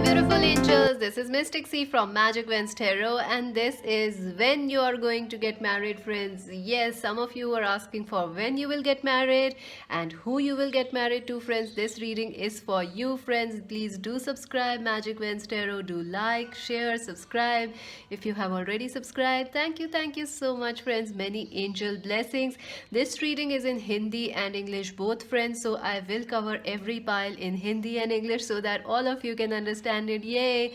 Beautiful angels, this is Mystic C from Magic Vents Tarot, and this is when you are going to get married, friends. Yes, some of you are asking for when you will get married and who you will get married to, friends. This reading is for you, friends. Please do subscribe Magic Vents Tarot. Do like, share, subscribe. If you have already subscribed, thank you so much, friends. Many angel blessings. This reading is in Hindi and English both, friends, so I will cover every pile in Hindi and English so that all of you can understand it. Yay!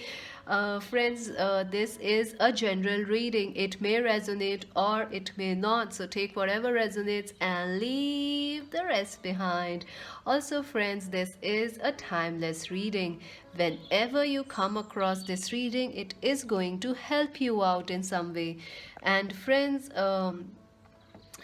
Friends, this is a general reading. It may resonate or it may not, so take whatever resonates and leave the rest behind. Also, friends, this is a timeless reading. Whenever you come across this reading, it is going to help you out in some way. And friends,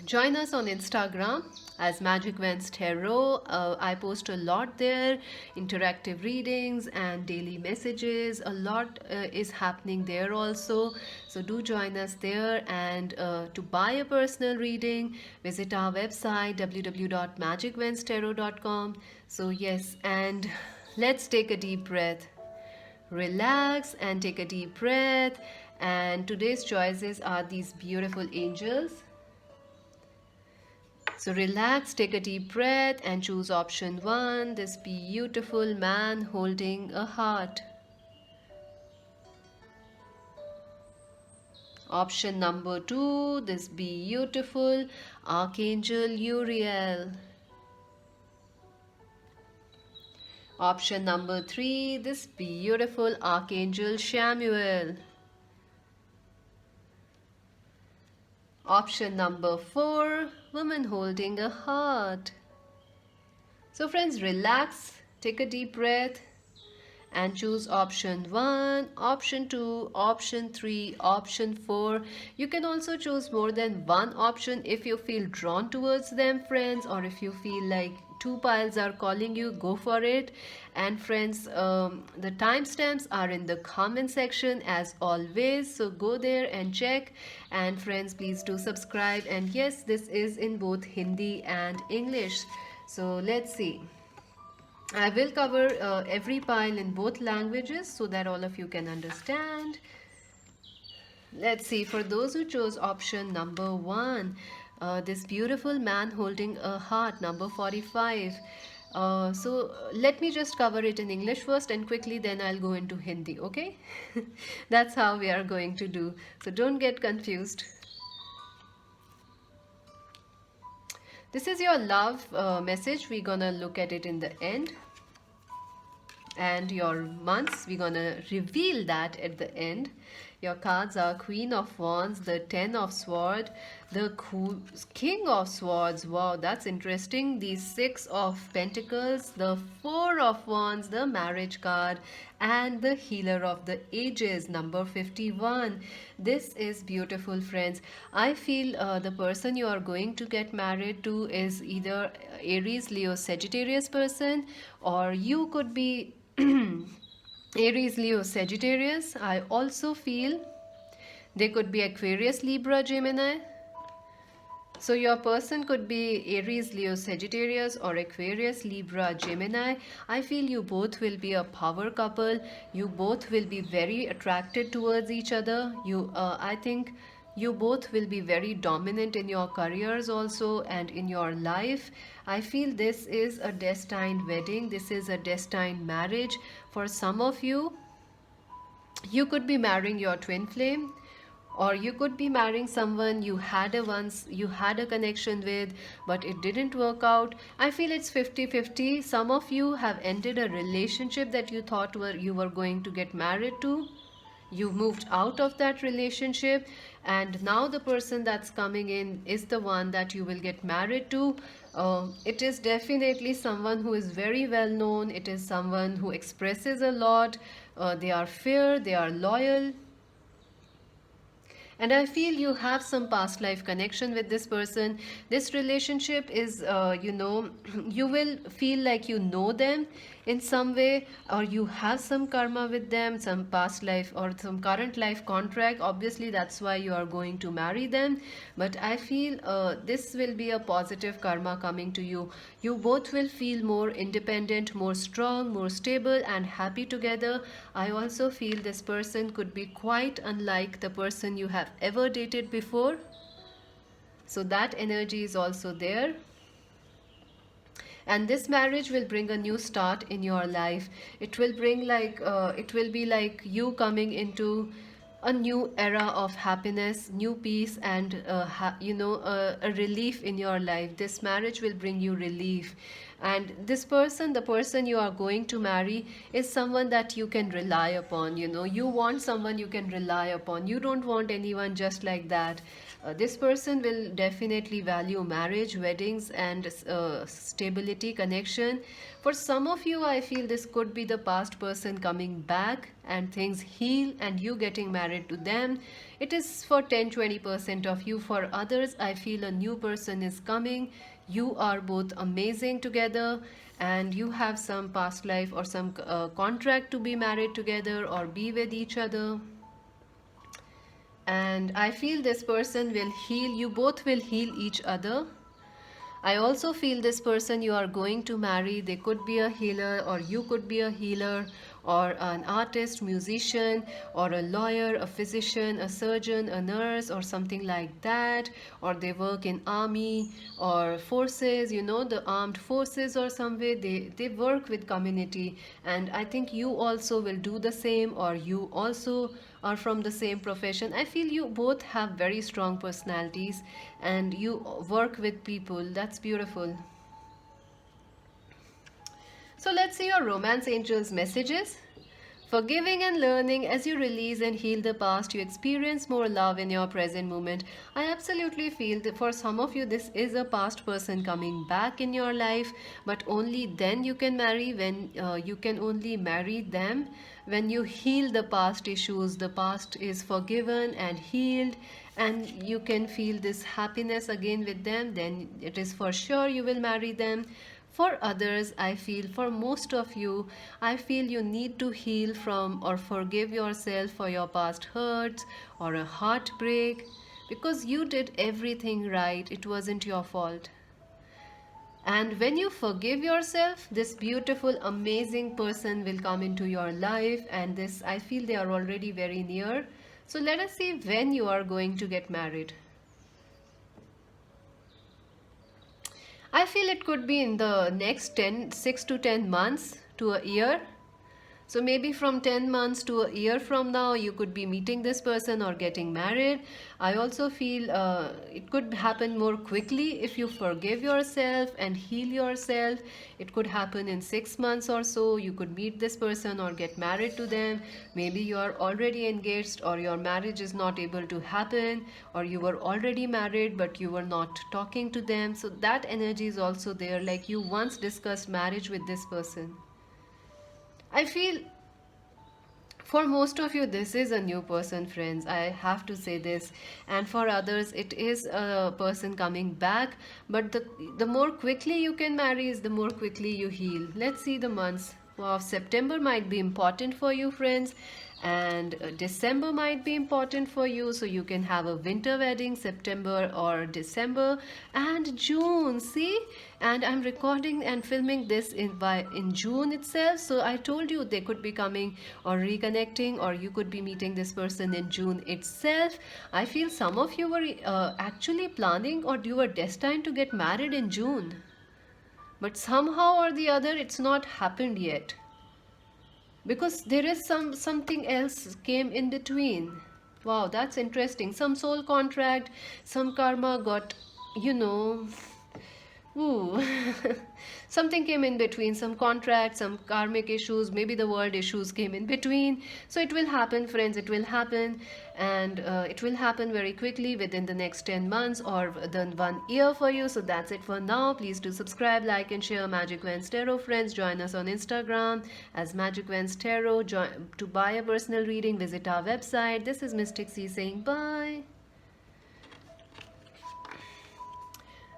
join us on Instagram as Magic Vents Tarot. I post a lot there, interactive readings and daily messages. A lot is happening there also. So do join us there. And to buy a personal reading, visit our website www.magicventstarot.com. So yes, and let's take a deep breath. Relax and take a deep breath. And today's choices are these beautiful angels. So relax, take a deep breath and choose option 1, this beautiful man holding a heart. Option number 2, this beautiful Archangel Uriel. Option number 3, this beautiful Archangel Chamuel. Option number 4, woman holding a heart. So friends, relax, take a deep breath and choose option 1, option 2, option 3, option 4. You can also choose more than one option if you feel drawn towards them, friends, or if you feel like two piles are calling you, go for it. And friends, the timestamps are in the comment section as always, so go there and check. And friends, please do subscribe. And yes, this is in both Hindi and English. So let's see. I will cover every pile in both languages so that all of you can understand. Let's see, for those who chose option number 1, this beautiful man holding a heart, number 45. So let me just cover it in English first and quickly then I'll go into Hindi, okay? That's how we are going to do. So don't get confused. This is your love message. We're gonna look at it in the end. And your months, we're gonna reveal that at the end. Your cards are Queen of Wands, the 10 of Swords, the King of Swords. Wow, that's interesting. The 6 of Pentacles, the 4 of Wands, the Marriage card, and the Healer of the Ages, number 51. This is beautiful, friends. I feel the person you are going to get married to is either Aries, Leo, Sagittarius person, or you could be Aries, Leo, Sagittarius. I also feel they could be Aquarius, Libra, Gemini. So your person could be Aries, Leo, Sagittarius, or Aquarius, Libra, Gemini. I feel you both will be a power couple. You both will be very attracted towards each other. I think you both will be very dominant in your careers also and in your life. I feel this is a destined wedding. This is a destined marriage. For some of you, you could be marrying your twin flame, or you could be marrying someone you had a connection with but it didn't work out. I feel it's 50-50. Some of you have ended a relationship that you thought you were going to get married to. You moved out of that relationship and now the person that's coming in is the one that you will get married to. It is definitely someone who is very well known. It is someone who expresses a lot. They are fair, they are loyal. And I feel you have some past life connection with this person. This relationship is, you will feel like you know them in some way, or you have some karma with them, some past life or some current life contract. Obviously, that's why you are going to marry them. But I feel this will be a positive karma coming to you. You both will feel more independent, more strong, more stable and happy together. I also feel this person could be quite unlike the person you have ever dated before. So that energy is also there. And this marriage will bring a new start in your life. It will bring it will be like you coming into a new era of happiness, new peace, and a relief in your life. This marriage will bring you relief. And this person, the person you are going to marry, is someone that you can rely upon. You want someone you can rely upon. You don't want anyone just like that. This person will definitely value marriage, weddings, and stability, connection. For some of you, I feel this could be the past person coming back and things heal and you getting married to them. It is for 10-20% of you. For others, I feel a new person is coming. You are both amazing together and you have some past life or some contract to be married together or be with each other. And I feel this person will heal. You both will heal each other. I also feel this person you are going to marry, they could be a healer or you could be a healer or an artist, musician or a lawyer, a physician, a surgeon, a nurse or something like that, or they work in army or forces, the armed forces or some way. They work with community, and I think you also will do the same, or you also are from the same profession. I feel you both have very strong personalities and you work with people. That's beautiful. So let's see your romance angels messages. Forgiving and learning. As you release and heal the past, you experience more love in your present moment. I absolutely feel that for some of you, this is a past person coming back in your life, but only then you can marry. When you can only marry them when you heal the past issues. The past is forgiven and healed, and you can feel this happiness again with them. Then it is for sure you will marry them. For others, I feel, for most of you, I feel you need to heal from or forgive yourself for your past hurts or a heartbreak, because you did everything right. It wasn't your fault. And when you forgive yourself, this beautiful, amazing person will come into your life, and this, I feel they are already very near. So let us see when you are going to get married. I feel it could be in the next 6 to 10 months to a year. So maybe from 10 months to a year from now, you could be meeting this person or getting married. I also feel it could happen more quickly if you forgive yourself and heal yourself. It could happen in 6 months or so. You could meet this person or get married to them. Maybe you are already engaged or your marriage is not able to happen, or you were already married but you were not talking to them. So that energy is also there, like you once discussed marriage with this person. I feel for most of you, this is a new person, friends. I have to say this. And for others, it is a person coming back. But the more quickly you can marry is the more quickly you heal. Let's see the months. Wow, September might be important for you, friends. And December might be important for you, so you can have a winter wedding, September or December. And June, see, and I'm recording and filming this in June itself. So I told you they could be coming or reconnecting, or you could be meeting this person in June itself. I feel some of you were actually planning, or you were destined to get married in June, but somehow or the other it's not happened yet, because there is something else came in between. Wow, that's interesting. Some soul contract, some karma got, you know ooh. Something came in between, some contract, some karmic issues, maybe the world issues came in between. So it will happen, friends, it will happen. And it will happen very quickly within the next 10 months or then 1 year for you. So that's it for now. Please do subscribe, like and share Magic Vans Tarot, friends. Join us on Instagram as Magic Vans Tarot. To buy a personal reading, visit our website. This is Mystic C saying bye.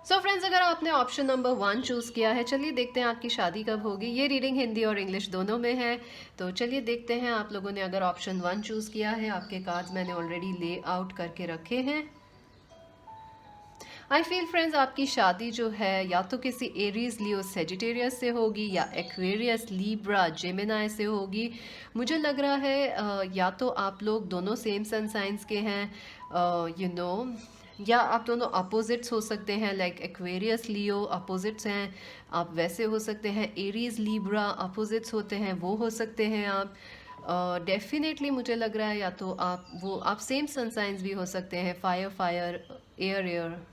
So friends, अगर आपने option number 1 choose किया है, चलिए देखते हैं आपकी शादी कब होगी। ये रीडिंग हिंदी और इंग्लिश दोनों में है, तो चलिए देखते हैं आप लोगों ने अगर ऑप्शन 1 चूज़ किया है। आपके कार्ड्स मैंने ऑलरेडी ले आउट करके रखे हैं। आई फील फ्रेंड्स आपकी शादी जो है या तो किसी एरीज लियो सेजिटेरियस से होगी या एक्वेरियस लीब्रा जेमिनाई से होगी। मुझे लग रहा है या तो आप लोग दोनों सेम सन साइंस के हैं, यू नो, या आप दोनों अपोजिट्स हो सकते हैं, लाइक एक्वेरियस लियो अपोजिट्स हैं, आप वैसे हो सकते हैं। एरीज लीब्रा अपोजिट्स होते हैं, वो हो सकते हैं आप। डेफिनेटली मुझे लग रहा है या तो आप सेम सन साइंस भी हो सकते हैं, fire fire, air air.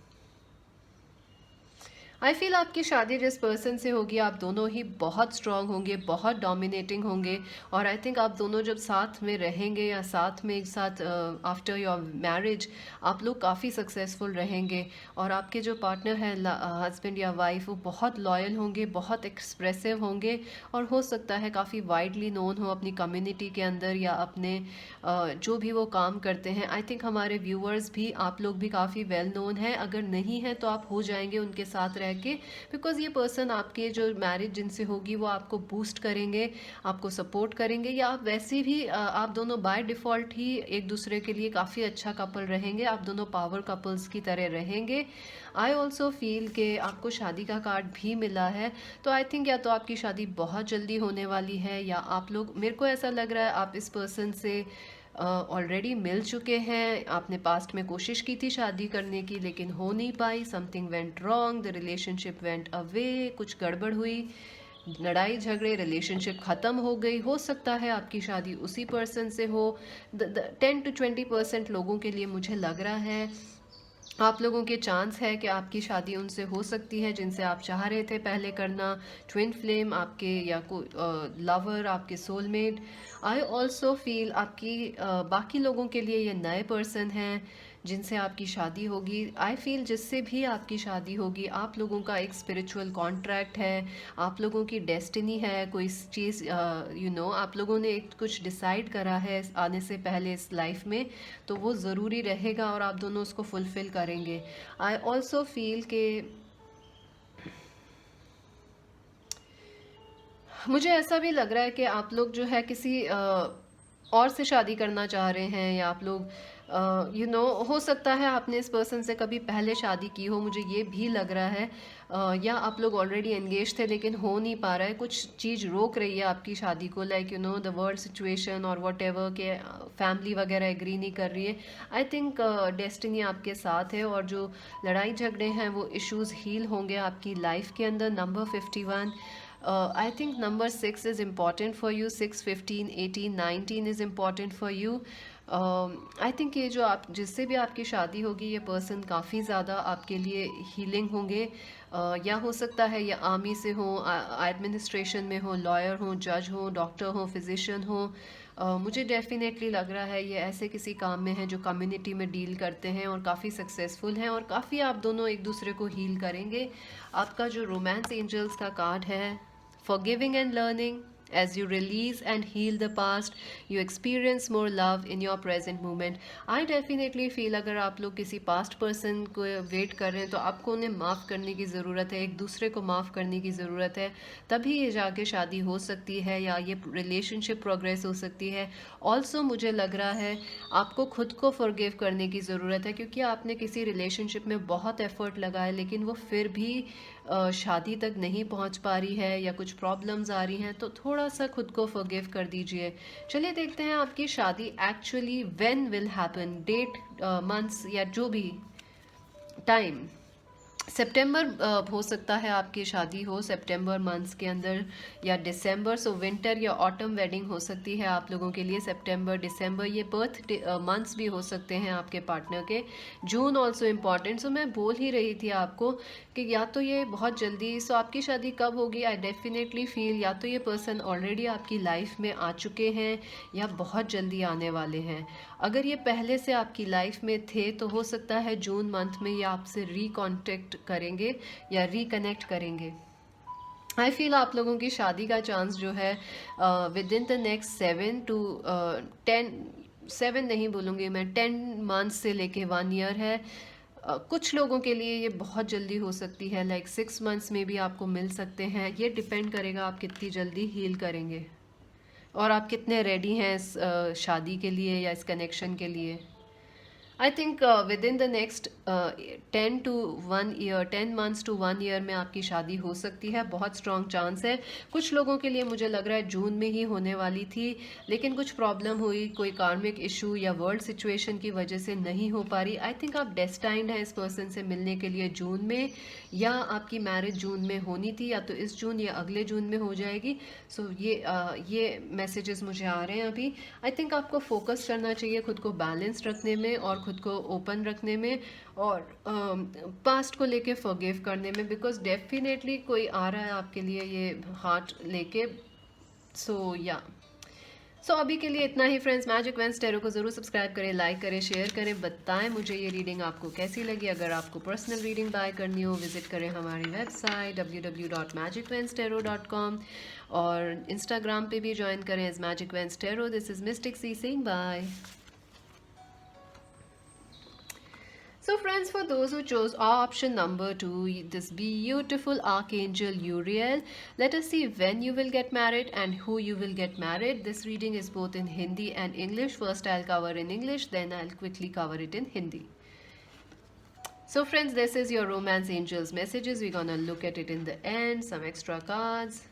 I feel आपकी शादी जिस पर्सन से होगी आप दोनों ही बहुत स्ट्रांग होंगे, बहुत डोमिनेटिंग होंगे, और आई थिंक आप दोनों जब साथ में रहेंगे या साथ में एक साथ आफ्टर योर मैरिज आप लोग काफ़ी सक्सेसफुल रहेंगे। और आपके जो पार्टनर हैं हस्बैंड या वाइफ, वो बहुत लॉयल होंगे, बहुत एक्सप्रेसिव होंगे, और हो सकता है काफ़ी वाइडली नोन हो अपनी कम्युनिटी के अंदर या अपने जो भी वो काम करते हैं। आई थिंक हमारे व्यूअर्स भी, आप लोग भी काफ़ी वेल नोन हैं, अगर नहीं है तो आप हो जाएंगे उनके साथ रह के, बिकॉज ये पर्सन आपके जो मैरिज जिनसे होगी वो आपको बूस्ट करेंगे, आपको सपोर्ट करेंगे, या आप वैसे भी आप दोनों बाय डिफ़ॉल्ट ही एक दूसरे के लिए काफ़ी अच्छा कपल रहेंगे, आप दोनों पावर कपल्स की तरह रहेंगे। आई ऑल्सो फील कि आपको शादी का कार्ड भी मिला है, तो आई थिंक या तो आपकी शादी बहुत जल्दी होने वाली है, या आप लोग, मेरे को ऐसा लग रहा है आप इस पर्सन से ऑलरेडी मिल चुके हैं। आपने पास्ट में कोशिश की थी शादी करने की लेकिन हो नहीं पाई, something went wrong, the relationship went away, कुछ गड़बड़ हुई, लड़ाई झगड़े, रिलेशनशिप ख़त्म हो गई। हो सकता है आपकी शादी उसी पर्सन से हो। 10 to 20% लोगों के लिए मुझे लग रहा है आप लोगों के चांस है कि आपकी शादी उनसे हो सकती है जिनसे आप चाह रहे थे पहले करना, ट्विन फ्लेम आपके, या कोई लवर, आपके सोलमेट। आई ऑल्सो फील आपकी बाकी लोगों के लिए ये नए पर्सन हैं जिनसे आपकी शादी होगी। आई फील जिससे भी आपकी शादी होगी आप लोगों का एक स्पिरिचुअल कॉन्ट्रैक्ट है, आप लोगों की डेस्टिनी है, कोई चीज़ यू नो आप लोगों ने एक कुछ डिसाइड करा है आने से पहले इस लाइफ में, तो वो ज़रूरी रहेगा और आप दोनों उसको फुलफ़िल करेंगे। आई ऑल्सो फील के मुझे ऐसा भी लग रहा है कि आप लोग जो है किसी और से शादी करना चाह रहे हैं, या आप लोग यू नो हो सकता है आपने इस पर्सन से कभी पहले शादी की हो, मुझे ये भी लग रहा है। या आप लोग ऑलरेडी एंगेज थे लेकिन हो नहीं पा रहा है, कुछ चीज़ रोक रही है आपकी शादी को, like you know the world situation और वट एवर के फैमिली वगैरह एग्री नहीं कर रही है। आई थिंक डेस्टिनी आपके साथ है, और जो लड़ाई झगड़े हैं वो इश्यूज हील होंगे आपकी लाइफ के अंदर। Number 51, I think number 6 is important for you. 6, 15, 18, 19 is important for you. I think ये जो आप जिससे भी आपकी शादी होगी ये पर्सन काफ़ी ज़्यादा आपके लिए हीलिंग होंगे, या हो सकता है ये आर्मी से हो, एडमिनिस्ट्रेशन में हो, लॉयर हो, जज हो, डॉक्टर हो, फिजिशियन हो। मुझे डेफिनेटली लग रहा है ये ऐसे किसी काम में है जो कम्युनिटी में डील करते हैं और काफ़ी सक्सेसफुल हैं, और काफ़ी आप दोनों एक दूसरे को हील करेंगे। आपका जो रोमांस एंजल्स का कार्ड है, forgiving and learning. As you release and heal the past, you experience more love in your present moment. I definitely feel अगर आप लोग किसी past person को वेट कर रहे हैं तो आपको उन्हें माफ़ करने की ज़रूरत है, एक दूसरे को माफ़ करने की ज़रूरत है, तभी ये जाके शादी हो सकती है या ये रिलेशनशिप प्रोग्रेस हो सकती है। ऑल्सो मुझे लग रहा है आपको खुद को फॉरगिव करने की ज़रूरत है, क्योंकि आपने किसी रिलेशनशिप में बहुत एफर्ट लगाया लेकिन वो फिर भी शादी तक नहीं पहुंच पा रही है या कुछ प्रॉब्लम्स आ रही हैं, तो थोड़ा सा खुद को फॉरगिव कर दीजिए। चलिए देखते हैं आपकी शादी actually when will happen, date, months या जो भी टाइम। सितंबर हो सकता है आपकी शादी हो सितंबर मंथ्स के अंदर, या दिसंबर, सो विंटर या ऑटम वेडिंग हो सकती है आप लोगों के लिए। सितंबर, दिसंबर ये बर्थ मंथ्स भी हो सकते हैं आपके पार्टनर के। जून ऑल्सो इम्पॉर्टेंट। सो मैं बोल ही रही थी आपको कि या तो ये बहुत जल्दी, सो आपकी शादी कब होगी, आई डेफिनेटली फील या तो ये पर्सन ऑलरेडी आपकी लाइफ में आ चुके हैं या बहुत जल्दी आने वाले हैं। अगर ये पहले से आपकी लाइफ में थे तो हो सकता है जून मंथ में ये आपसे रिकॉन्टेक्ट करेंगे या रिकनेक्ट करेंगे। आई फील आप लोगों की शादी का चांस जो है with in the next 7 to 10, 7 नहीं बोलूँगी मैं, 10 मंथ्स से लेके 1 ईयर है। कुछ लोगों के लिए ये बहुत जल्दी हो सकती है, लाइक 6 मंथ्स में भी आपको मिल सकते हैं। ये डिपेंड करेगा आप कितनी जल्दी हील करेंगे और आप कितने रेडी हैं इस शादी के लिए या इस कनेक्शन के लिए। I think with in the next 10 months to 1 year में आपकी शादी हो सकती है, बहुत स्ट्रॉन्ग चांस है। कुछ लोगों के लिए मुझे लग रहा है जून में ही होने वाली थी, लेकिन कुछ प्रॉब्लम हुई, कोई कार्मिक इशू या वर्ल्ड सिचुएशन की वजह से नहीं हो पा रही। आई थिंक आप डेस्टाइंड हैं इस पर्सन से मिलने के लिए जून में, या आपकी मैरिज जून में होनी थी, या तो इस जून या अगले जून में हो जाएगी। सो ये मैसेजेस मुझे आ रहे हैं अभी। आई थिंक आपको फोकस करना चाहिए खुद को बैलेंस रखने में और खुद को ओपन रखने में, और पास्ट को लेके फॉरगिव करने में, बिकॉज डेफिनेटली कोई आ रहा है आपके लिए ये हार्ट लेके। सो अभी के लिए इतना ही फ्रेंड्स। मैजिक वेंस टैरो को ज़रूर सब्सक्राइब करें, लाइक करें, शेयर करें, बताएं मुझे ये रीडिंग आपको कैसी लगी। अगर आपको पर्सनल रीडिंग बाय करनी हो, विजिट करें हमारी वेबसाइट www.magicvenstero.com, और इंस्टाग्राम पे भी ज्वाइन करें as magic veins tarot. This is mistake C Singh, bye. So friends, for those who chose option number 2, this beautiful Archangel Uriel, let us see when you will get married and who you will get married. This reading is both in Hindi and English. First I'll cover in English, then I'll quickly cover it in Hindi. So friends, this is your romance angels messages. We're gonna look at it in the end, some extra cards.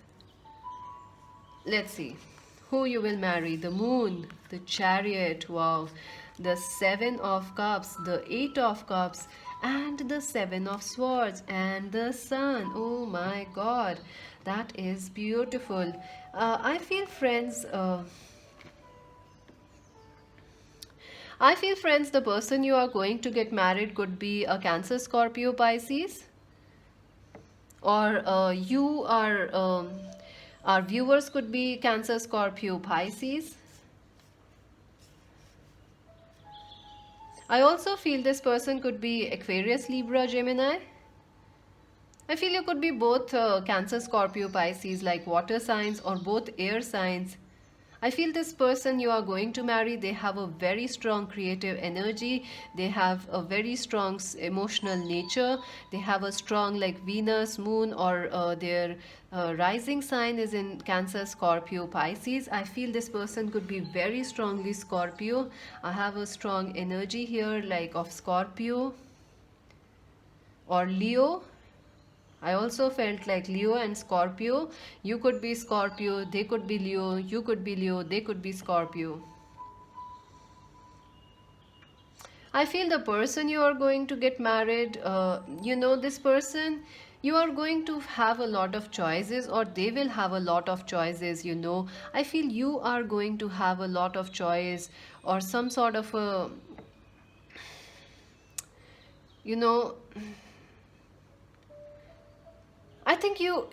Let's see who you will marry. The moon, the chariot, wow, the 7 of cups, the 8 of cups, and the 7 of swords, and the sun. Oh my god, that is beautiful. I feel friends, the person you are going to get married could be a Cancer, Scorpio, Pisces, or our viewers could be Cancer, Scorpio, Pisces. I also feel this person could be Aquarius, Libra, Gemini. I feel you could be both Cancer, Scorpio, Pisces, like water signs, or both air signs. I feel this person you are going to marry, they have a very strong creative energy, they have a very strong emotional nature, they have a strong like Venus, Moon, or their rising sign is in Cancer, Scorpio, Pisces. I feel this person could be very strongly Scorpio. I have a strong energy here like of Scorpio or Leo. I also felt like Leo and Scorpio. You could be Scorpio, they could be Leo, you could be Leo, they could be Scorpio. I feel the person you are going to get married, this person, you are going to have a lot of choices, or they will have a lot of choices. I feel you are going to have a lot of choice, or some sort of a, I think you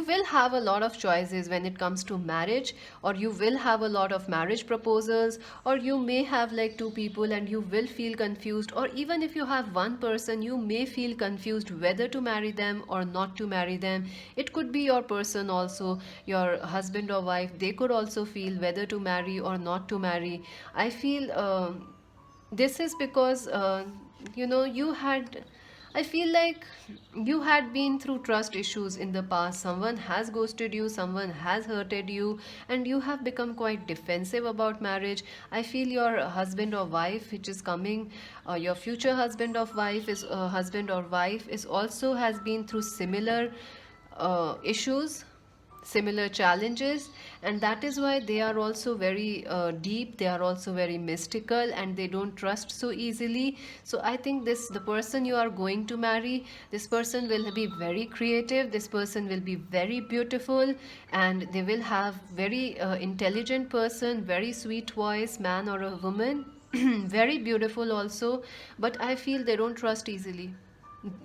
will have a lot of choices when it comes to marriage, or you will have a lot of marriage proposals, or you may have like 2 people and you will feel confused, or even if you have one person, you may feel confused whether to marry them or not to marry them. It could be your person also, your husband or wife. They could also feel whether to marry or not to marry. I feel this is because you had, I feel like you had been through trust issues in the past. Someone has ghosted you, someone has hurted you, and you have become quite defensive about marriage. I feel your husband or wife, which is coming, your future husband or wife is also has been through similar issues, similar challenges, and that is why they are also very deep, they are also very mystical, and they don't trust so easily. So I think the person you are going to marry, this person will be very creative, this person will be very beautiful, and they will have very intelligent person, very sweet voice, man or a woman, very beautiful also, but I feel they don't trust easily.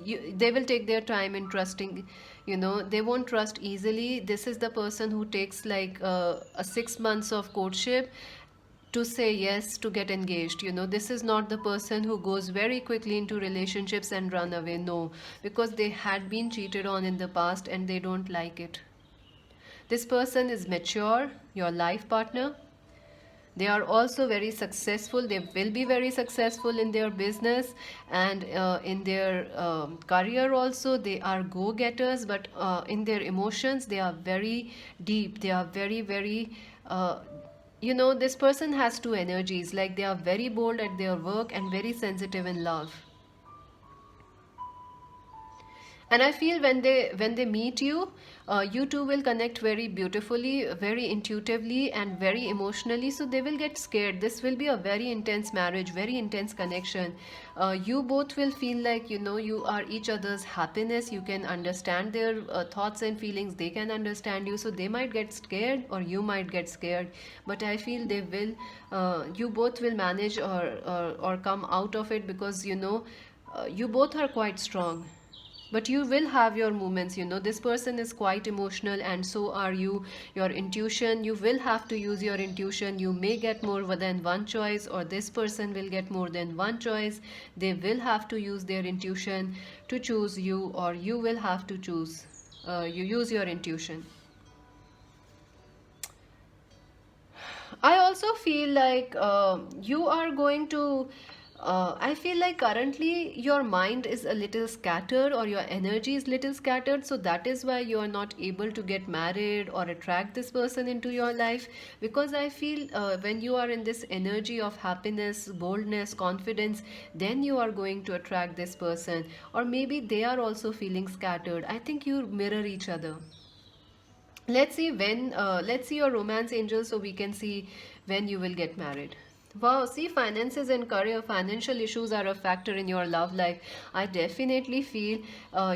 They will take their time in trusting, they won't trust easily. This is the person who takes like a 6 months of courtship to say yes to get engaged. This is not the person who goes very quickly into relationships and run away. No, because they had been cheated on in the past and they don't like it. This person is mature, your life partner. They are also very successful. They will be very successful in their business and in their career also. They are go-getters, but in their emotions they are very deep. They are very, very You know, this person has two energies, like they are very bold at their work and very sensitive in love. And I feel when they meet you, you two will connect very beautifully, very intuitively, and very emotionally. So they will get scared. This will be a very intense marriage, very intense connection. You both will feel like, you know, you are each other's happiness. You can understand their thoughts and feelings, they can understand you. So they might get scared or you might get scared, but I feel they will, you both will manage, or come out of it, because you know, you both are quite strong. But you will have your moments. You know, this person is quite emotional, and so are you. Your intuition, you will have to use your intuition. You may get more than one choice, or this person will get more than one choice. They will have to use their intuition to choose you, or you will have to choose, you use your intuition. I also feel like you are going to. I feel like currently your mind is a little scattered, or your energy is little scattered, so that is why you are not able to get married or attract this person into your life. Because I feel when you are in this energy of happiness, boldness, confidence, then you are going to attract this person. Or maybe they are also feeling scattered. I think you mirror each other. Let's see your romance angel, so we can see when you will get married. Wow, see, finances and career, financial issues are a factor in your love life. I definitely feel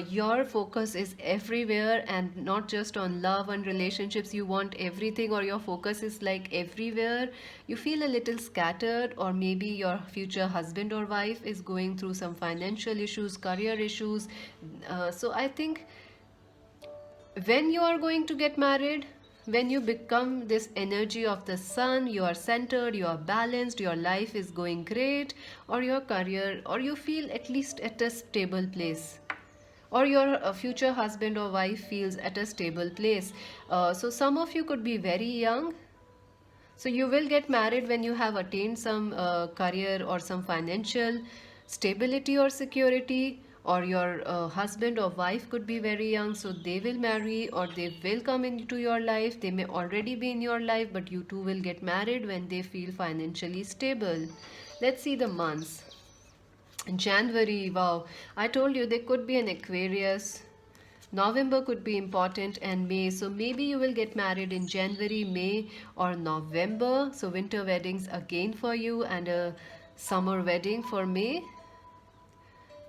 your focus is everywhere, and not just on love and relationships. You want everything, or your focus is like everywhere. You feel a little scattered, or maybe your future husband or wife is going through some financial issues, career issues. So I think when you are going to get married, when you become this energy of the sun, you are centered, you are balanced, your life is going great, or your career, or you feel at least at a stable place, or your future husband or wife feels at a stable place. So some of you could be very young, so you will get married when you have attained some career or some financial stability or security, or your husband or wife could be very young, so they will marry or they will come into your life. They may already be in your life, but you two will get married when they feel financially stable. Let's see the months. January, wow. I told you they could be an Aquarius. November could be important, and May. So maybe you will get married in January, May, or November. So winter weddings again for you, and a summer wedding for May.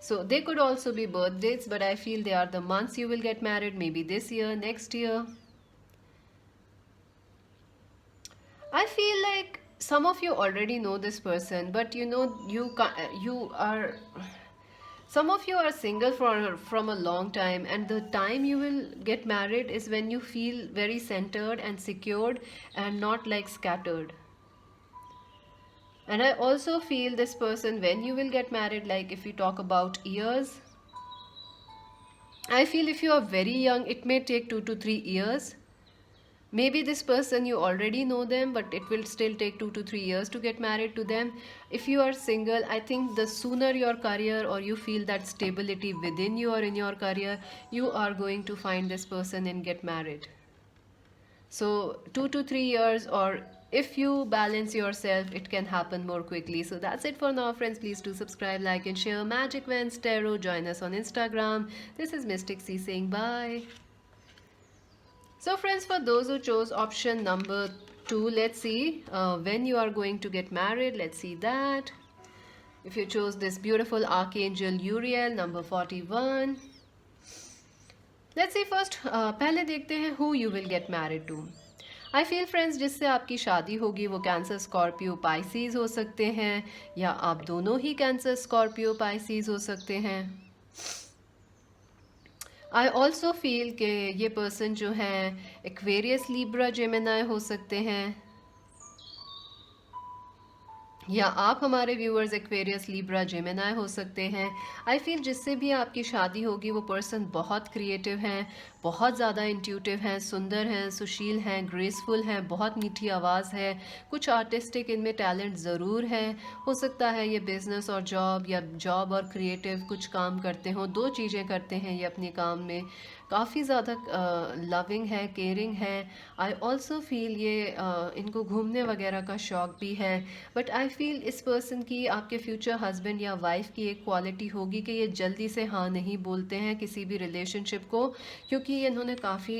So they could also be birth dates, but I feel they are the months you will get married, maybe this year, next year. I feel like some of you already know this person, but you know, you are, some of you are single from a long time, and the time you will get married is when you feel very centered and secured, and not like scattered. And I also feel this person when you will get married, like if we talk about years, I feel if you are very young, it may take 2 to 3 years. Maybe this person you already know them, but it will still take 2 to 3 years to get married to them. If you are single, I think the sooner your career, or you feel that stability within you or in your career, you are going to find this person and get married. So 2 to 3 years, or if you balance yourself, it can happen more quickly. So that's it for now, friends. Please do subscribe, like, and share. Magic Vents Tarot. Join us on Instagram. This is Mystic C saying bye. So friends, for those who chose option number 2, let's see when you are going to get married. Let's see that. If you chose this beautiful Archangel Uriel, number 41. Let's see first, पहले देखते हैं who you will get married to. I feel friends, जिससे आपकी शादी होगी वो cancer, Scorpio, Pisces हो सकते हैं, या आप दोनों ही कैंसर, स्कॉर्पियो, पाइसीज हो सकते हैं. आई ऑल्सो फील कि ये पर्सन जो है एक्वेरियस, लिब्रा, जेमिनाई हो सकते हैं, या आप हमारे व्यूअर्स एक्वेरियस, लिब्रा, जेमिनाई हो सकते हैं. आई फील जिससे भी आपकी शादी होगी वो पर्सन बहुत क्रिएटिव हैं, बहुत ज़्यादा इंट्यूटिव हैं, सुंदर हैं, सुशील हैं, ग्रेसफुल हैं, बहुत मीठी आवाज़ है, कुछ आर्टिस्टिक इनमें टैलेंट ज़रूर है। हो सकता है ये बिज़नेस और जॉब या जॉब और क्रिएटिव कुछ काम करते हों, दो चीज़ें करते हैं ये अपने काम में। काफ़ी ज़्यादा लविंग है, केयरिंग है। आई ऑल्सो फील ये इनको घूमने वगैरह का शौक़ भी है। बट आई फील इस पर्सन की, आपके फ्यूचर हस्बैंड या वाइफ की एक क्वालिटी होगी कि ये जल्दी से हाँ नहीं बोलते हैं किसी भी रिलेशनशिप को, क्योंकि ये इन्होंने काफ़ी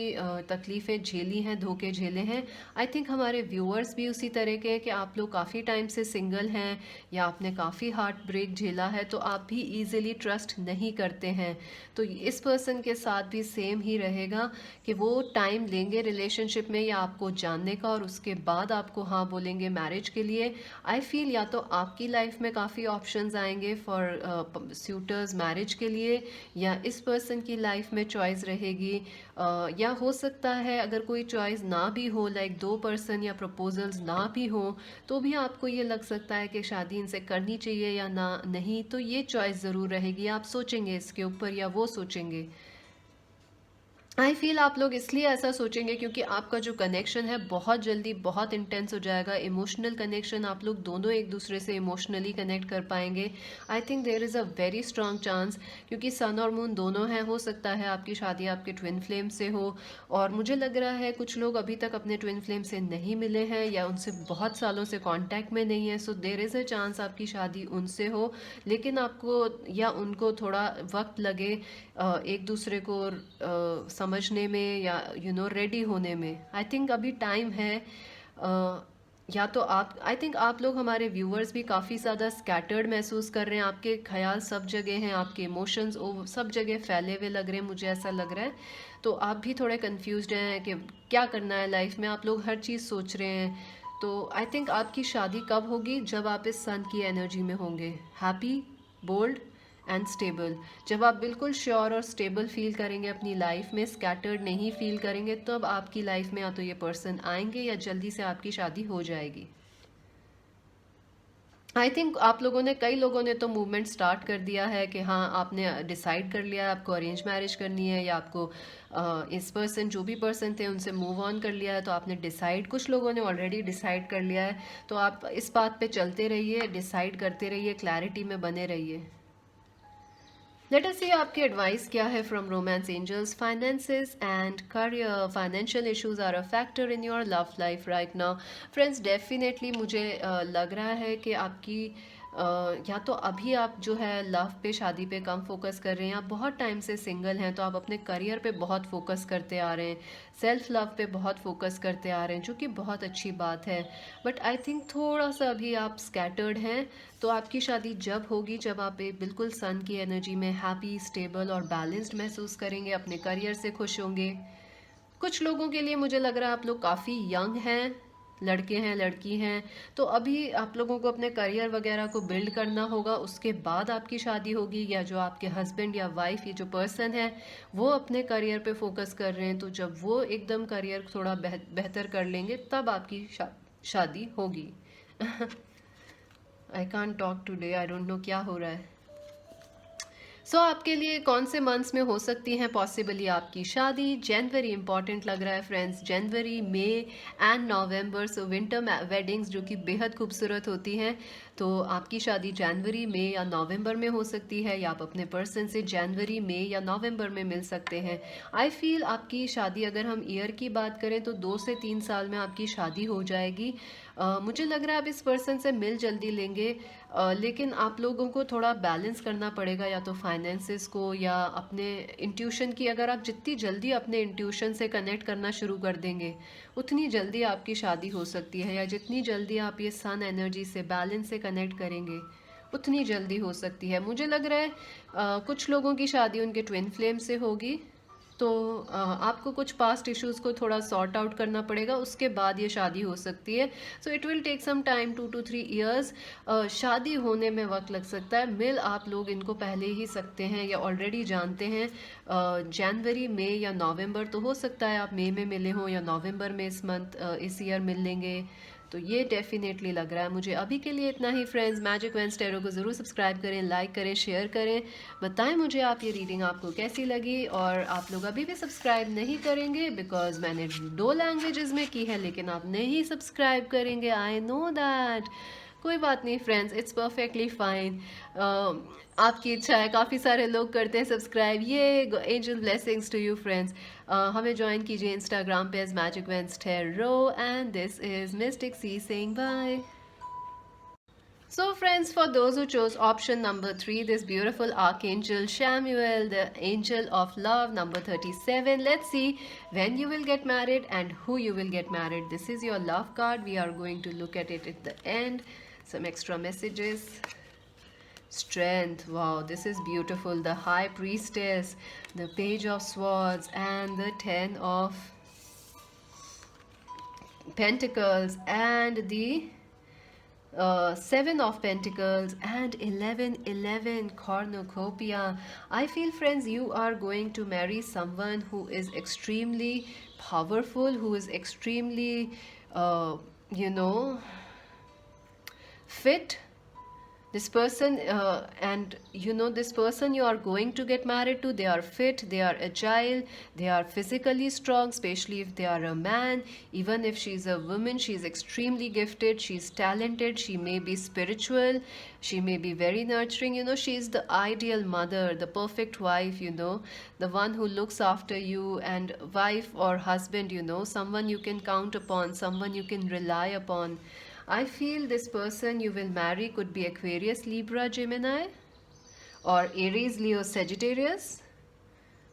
तकलीफ़ें झेली हैं, धोखे झेले हैं। आई थिंक हमारे व्यूअर्स भी उसी तरह के हैं कि आप लोग काफ़ी टाइम से सिंगल हैं या आपने काफ़ी हार्ट ब्रेक झेला है, तो आप भी ईजिली ट्रस्ट नहीं करते हैं। तो इस पर्सन के साथ भी सेम ही रहेगा कि वो टाइम लेंगे रिलेशनशिप में या आपको जानने का, और उसके बाद आपको हाँ बोलेंगे मैरिज के लिए। आई फील या तो आपकी लाइफ में काफ़ी ऑप्शंस आएंगे फॉर सूटर्स मैरिज के लिए, या इस पर्सन की लाइफ में चॉइस रहेगी। या हो सकता है अगर कोई चॉइस ना भी हो, लाइक दो पर्सन या प्रपोजल्स ना भी हो, तो भी आपको ये लग सकता है कि शादी इनसे करनी चाहिए या ना नहीं, तो ये चॉइस ज़रूर रहेगी। आप सोचेंगे इसके ऊपर या वो सोचेंगे। आई फील आप लोग इसलिए ऐसा सोचेंगे क्योंकि आपका जो कनेक्शन है बहुत जल्दी बहुत इंटेंस हो जाएगा। इमोशनल कनेक्शन, आप लोग दोनों एक दूसरे से इमोशनली कनेक्ट कर पाएंगे। I think there is a very strong chance, क्योंकि सन और मून दोनों हैं। हो सकता है आपकी शादी आपके ट्विन फ्लेम से हो, और मुझे लग रहा है कुछ लोग अभी तक अपने ट्विन फ्लेम से नहीं मिले हैं या उनसे बहुत सालों से कॉन्टैक्ट में नहीं है। So there is a chance आपकी शादी उनसे हो, लेकिन आपको या उनको थोड़ा वक्त लगे एक दूसरे को समझने में या रेडी होने में। आई थिंक अभी टाइम है। या तो आप, आई थिंक आप लोग, हमारे व्यूअर्स भी काफ़ी ज़्यादा स्कैटर्ड महसूस कर रहे हैं। आपके ख्याल सब जगह हैं, आपके इमोशंस सब जगह फैले हुए लग रहे हैं, मुझे ऐसा लग रहा है। तो आप भी थोड़े कंफ्यूज्ड हैं कि क्या करना है लाइफ में, आप लोग हर चीज़ सोच रहे हैं। तो आई थिंक आपकी शादी कब होगी? जब आप इस सन की एनर्जी में होंगे, हैप्पी, बोल्ड एंड स्टेबल। जब आप बिल्कुल श्योर और स्टेबल फील करेंगे अपनी लाइफ में, स्कैटर्ड नहीं फील करेंगे, तब आपकी लाइफ में या तो ये पर्सन आएंगे या जल्दी से आपकी शादी हो जाएगी। आई थिंक आप लोगों ने, कई लोगों ने तो मूवमेंट स्टार्ट कर दिया है कि हाँ आपने डिसाइड कर लिया है आपको अरेंज मैरिज करनी है, या आपको इस पर्सन, जो भी पर्सन थे उनसे मूव ऑन कर लिया है, तो आपने डिसाइड, कुछ लोगों ने ऑलरेडी डिसाइड कर लिया है। तो आप इस बात पे चलते रहिए, डिसाइड करते रहिए, क्लैरिटी में बने रहिए। लेट अस सी आपकी एडवाइस क्या है from romance angels. Finances and career, financial issues are a factor in your love life right now. Friends, definitely मुझे लग रहा है कि आपकी या तो अभी आप जो है लव पे, शादी पे कम फोकस कर रहे हैं, आप बहुत टाइम से सिंगल हैं तो आप अपने करियर पे बहुत फोकस करते आ रहे हैं, सेल्फ लव पे बहुत फोकस करते आ रहे हैं, जो कि बहुत अच्छी बात है। बट आई थिंक थोड़ा सा अभी आप स्कैटर्ड हैं। तो आपकी शादी जब होगी जब आप एक बिल्कुल सन की एनर्जी में हैप्पी, स्टेबल और बैलेंस्ड महसूस करेंगे, अपने करियर से खुश होंगे। कुछ लोगों के लिए मुझे लग रहा है आप लोग काफ़ी यंग हैं, लड़के हैं, लड़की हैं, तो अभी आप लोगों को अपने करियर वगैरह को बिल्ड करना होगा, उसके बाद आपकी शादी होगी। या जो आपके हस्बैंड या वाइफ, ये जो पर्सन है वो अपने करियर पे फोकस कर रहे हैं, तो जब वो एकदम करियर थोड़ा बेहतर कर लेंगे तब आपकी शादी होगी। I can't talk today, I don't know क्या हो रहा है। सो आपके लिए कौन से मंथ्स में हो सकती हैं पॉसिबली आपकी शादी? जनवरी इंपॉर्टेंट लग रहा है friends, January, May and November. So winter weddings जो कि बेहद खूबसूरत होती हैं, तो आपकी शादी जनवरी, मई या नवंबर में हो सकती है, या आप अपने पर्सन से जनवरी, मई या नवंबर में मिल सकते हैं। आई फील आपकी शादी, अगर हम ईयर की बात करें तो 2 से 3 साल में आपकी शादी हो जाएगी। मुझे लग रहा है आप इस पर्सन से मिल जल्दी लेंगे, लेकिन आप लोगों को थोड़ा बैलेंस करना पड़ेगा, या तो फाइनेंसेस को या अपने इंट्यूशन की। अगर आप जितनी जल्दी अपने इंट्यूशन से कनेक्ट करना शुरू कर देंगे, उतनी जल्दी आपकी शादी हो सकती है। या जितनी जल्दी आप ये सन एनर्जी से, बैलेंस से कनेक्ट करेंगे, उतनी जल्दी हो सकती है। मुझे लग रहा है कुछ लोगों की शादी उनके ट्विन फ्लेम से होगी, तो आपको कुछ पास्ट इश्यूज़ को थोड़ा सॉर्ट आउट करना पड़ेगा, उसके बाद ये शादी हो सकती है। So it will take some time, 2 to 3 years. शादी होने में वक्त लग सकता है। मिल आप लोग इनको पहले ही सकते हैं या ऑलरेडी जानते हैं। जनवरी, मई या नवंबर, तो हो सकता है आप मई में मिले हों या नवंबर में इस मंथ, इस ईयर मिल लेंगे। तो ये डेफिनेटली लग रहा है मुझे। अभी के लिए इतना ही फ्रेंड्स। मैजिक वेंस टैरो को ज़रूर सब्सक्राइब करें, लाइक करें, शेयर करें। बताएं मुझे आप ये रीडिंग आपको कैसी लगी। और आप लोग अभी भी सब्सक्राइब नहीं करेंगे बिकॉज मैंने 2 लैंग्वेजेस में की है, लेकिन आप नहीं सब्सक्राइब करेंगे, आई नो दैट। कोई बात नहीं फ्रेंड्स, इट्स परफेक्टली फाइन। आपकी इच्छा है, काफ़ी सारे लोग करते हैं सब्सक्राइब। ये angel blessings to you friends. हमें ज्वाइन कीजिए इंस्टाग्राम पे as magic veins tarot and this is mistake C saying bye. So friends, for those who chose option number 3, this beautiful Archangel Samuel, the angel of love, number 37, let's see when you will get married and who you will get married. This is your love card. We are going to look at it at the end. Some extra messages. Strength, wow, this is beautiful. The High Priestess, the Page of Swords, and the 10 of Pentacles, and the 7 of Pentacles, and 11 cornucopia. I feel friends, you are going to marry someone who is extremely powerful, who is extremely you know, fit. This person and you know, this person you are going to get married to, they are fit, they are agile, they are physically strong, especially if they are a man. Even if she's a woman, she's extremely gifted, she's talented, she may be spiritual, she may be very nurturing. You know, she's the ideal mother, the perfect wife, you know, the one who looks after you. And wife or husband, you know, someone you can count upon, someone you can rely upon. I feel this person you will marry could be Aquarius, Libra, Gemini, or Aries, Leo, Sagittarius.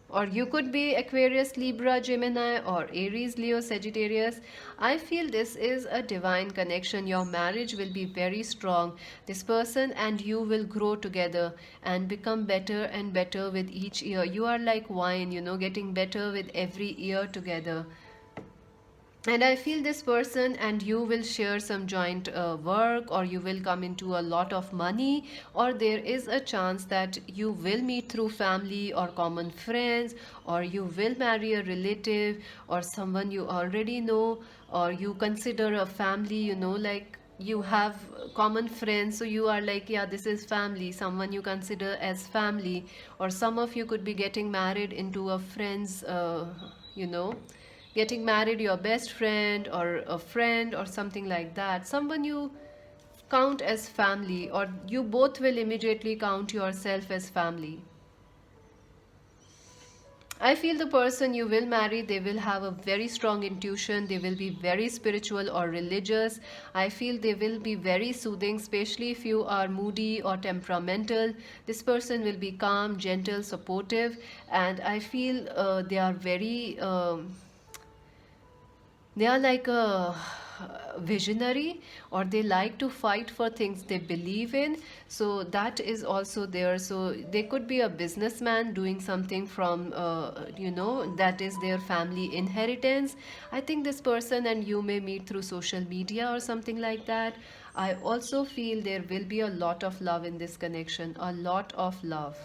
Or you could be Aquarius, Libra, Gemini, or Aries, Leo, Sagittarius. I feel this is a divine connection. Your marriage will be very strong. This person and you will grow together and become better and better with each year. You are like wine, you know, getting better with every year together. And I feel this person and you will share some joint work, or you will come into a lot of money, or there is a chance that you will meet through family or common friends, or you will marry a relative or someone you already know, or you consider a family, you know, like you have common friends, so you are like, yeah, this is family, someone you consider as family. Or some of you could be getting married into a friend's you know, getting married your best friend or a friend or something like that, someone you count as family, or you both will immediately count yourself as family. I feel the person you will marry, they will have a very strong intuition, they will be very spiritual or religious. I feel they will be very soothing, especially if you are moody or temperamental. This person will be calm, gentle, supportive, and I feel they are very they are like a visionary, or they like to fight for things they believe in, so that is also there. So they could be a businessman doing something from you know, that is their family inheritance. I think this person and you may meet through social media or something like that. I also feel there will be a lot of love in this connection, a lot of love.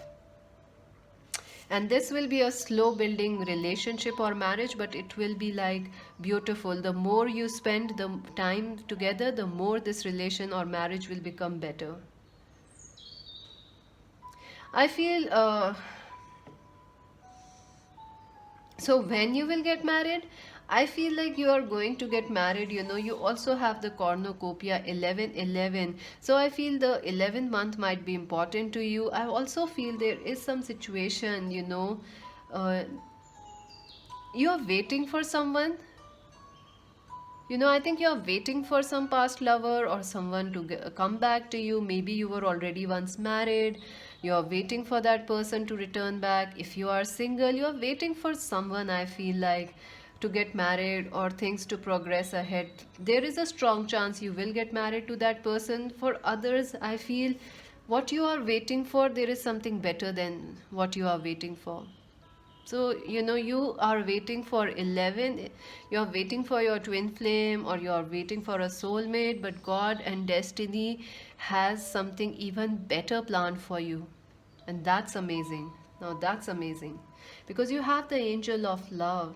And this will be a slow building relationship or marriage, but it will be like beautiful. The more you spend the time together, the more this relation or marriage will become better. I feel so when you will get married, I feel like you are going to get married, you know, you also have the cornucopia 11. So I feel the 11th month might be important to you. I also feel there is some situation, you know, you are waiting for someone. You know, I think you are waiting for some past lover or someone to come back to you. Maybe you were already once married. You are waiting for that person to return back. If you are single, you are waiting for someone, I feel like, to get married or things to progress ahead. There is a strong chance you will get married to that person. For others, I feel what you are waiting for, there is something better than what you are waiting for. So, you know, you are waiting for 11, you are waiting for your twin flame, or you are waiting for a soulmate, but God and destiny has something even better planned for you. And that's amazing. Now that's amazing, because you have the angel of love.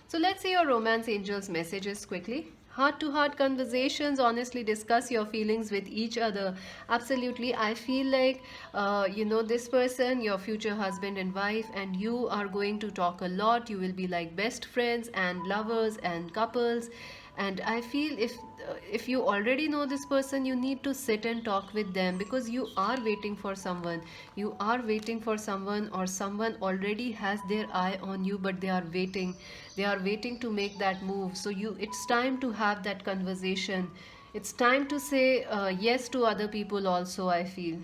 So let's see your romance angel's messages quickly. Heart to heart conversations, honestly discuss your feelings with each other. Absolutely. I feel like, this person, your future husband and wife, and you are going to talk a lot. You will be like best friends and lovers and couples. And I feel if you already know this person, you need to sit and talk with them, because you are waiting for someone. You are waiting for someone, or someone already has their eye on you, but they are waiting to make that move. So it's time to have that conversation. It's time to say yes to other people also, I feel.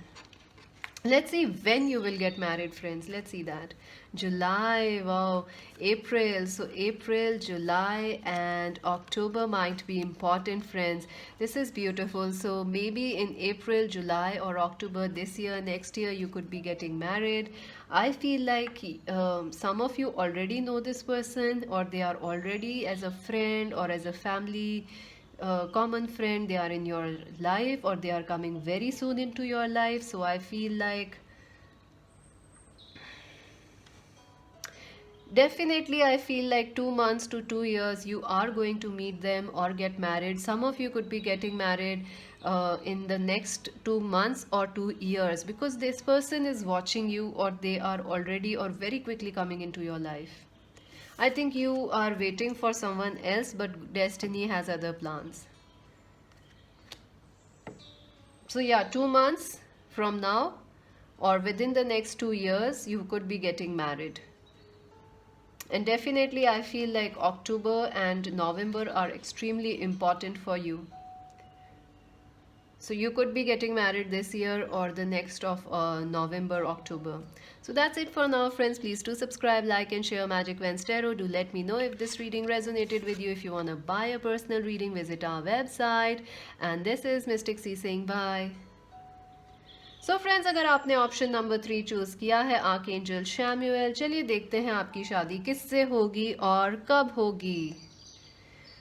Let's see when you will get married, friends. Let's see that. July, wow. April. So April, July, and October might be important, friends. This is beautiful. So maybe in April, July, or October this year, next year, you could be getting married. I feel like some of you already know this person, or they are already as a friend or as a family common friend. They are in your life, or they are coming very soon into your life. So I feel like, definitely, I feel like 2 months to 2 years, you are going to meet them or get married. Some of you could be getting married in the next 2 months or 2 years, because this person is watching you, or they are already or very quickly coming into your life. I think you are waiting for someone else, but destiny has other plans. So, yeah, 2 months from now, or within the next 2 years, you could be getting married. And definitely, I feel like October and November are extremely important for you. So you could be getting married this year or the next of November, October. So that's it for now, friends. Please do subscribe, like, and share Magic Vans Tarot. Do let me know if this reading resonated with you. If you want to buy a personal reading, visit our website. And this is Mystic C saying bye. So friends, अगर आपने option number 3 choose किया है, archangel Samuel, चलिए देखते हैं आपकी शादी किससे होगी और कब होगी।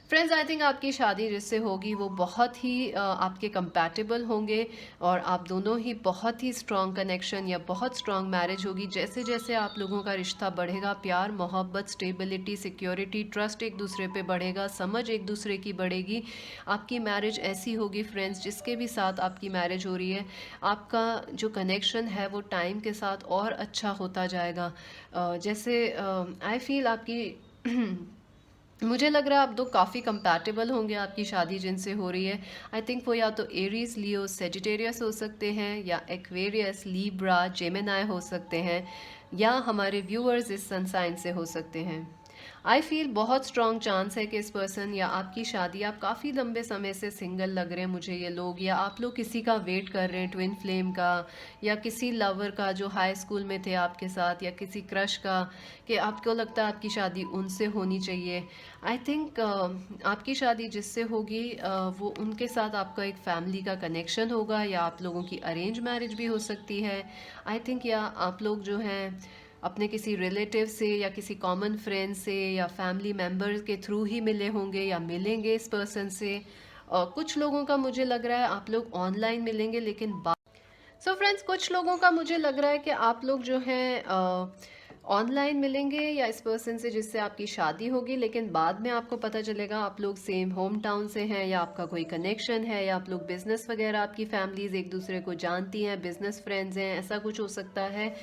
फ्रेंड्स, आई थिंक आपकी शादी जिससे होगी वो बहुत ही आपके कंपैटिबल होंगे, और आप दोनों ही बहुत ही स्ट्रॉन्ग कनेक्शन या बहुत स्ट्रॉन्ग मैरिज होगी। जैसे जैसे आप लोगों का रिश्ता बढ़ेगा, प्यार, मोहब्बत, स्टेबिलिटी, सिक्योरिटी, ट्रस्ट एक दूसरे पे बढ़ेगा, समझ एक दूसरे की बढ़ेगी। आपकी मैरिज ऐसी होगी फ्रेंड्स, जिसके भी साथ आपकी मैरिज हो रही है, आपका जो कनेक्शन है वो टाइम के साथ और अच्छा होता जाएगा। जैसे आई फील आपकी मुझे लग रहा है आप दो काफ़ी कंपैटिबल होंगे, आपकी शादी जिनसे हो रही है। आई थिंक वो या तो एरीज, लियो, सेजिटेरियस हो सकते हैं, या एक्वेरियस, लीब्रा, जेमिनाई हो सकते हैं, या हमारे व्यूअर्स इस सन साइन से हो सकते हैं। आई फील बहुत स्ट्रॉन्ग चांस है कि इस पर्सन या आपकी शादी, आप काफ़ी लंबे समय से सिंगल लग रहे हैं मुझे ये लोग, या आप लोग किसी का वेट कर रहे हैं, ट्विन फ्लेम का, या किसी लवर का जो हाई स्कूल में थे आपके साथ, या किसी क्रश का, कि आपको लगता है आपकी शादी उनसे होनी चाहिए। आई थिंक आपकी शादी जिससे होगी वो उनके साथ आपका एक फैमिली का कनेक्शन होगा, या आप लोगों की अरेंज मैरिज भी हो सकती है। आई थिंक या आप लोग जो हैं अपने किसी रिलेटिव से, या किसी कॉमन फ्रेंड से, या फैमिली मेम्बर के थ्रू ही मिले होंगे या मिलेंगे इस पर्सन से। कुछ लोगों का मुझे लग रहा है आप लोग ऑनलाइन मिलेंगे, लेकिन सो फ्रेंड्स, कुछ लोगों का मुझे लग रहा है कि आप लोग जो हैं ऑनलाइन मिलेंगे या इस पर्सन से जिससे आपकी शादी होगी, लेकिन बाद में आपको पता चलेगा आप लोग सेम होम टाउन से हैं, या आपका कोई कनेक्शन है, या आप लोग बिजनेस वगैरह, आपकी फैमिलीज एक दूसरे को जानती हैं, बिजनेस फ्रेंड्स हैं, ऐसा कुछ हो सकता है।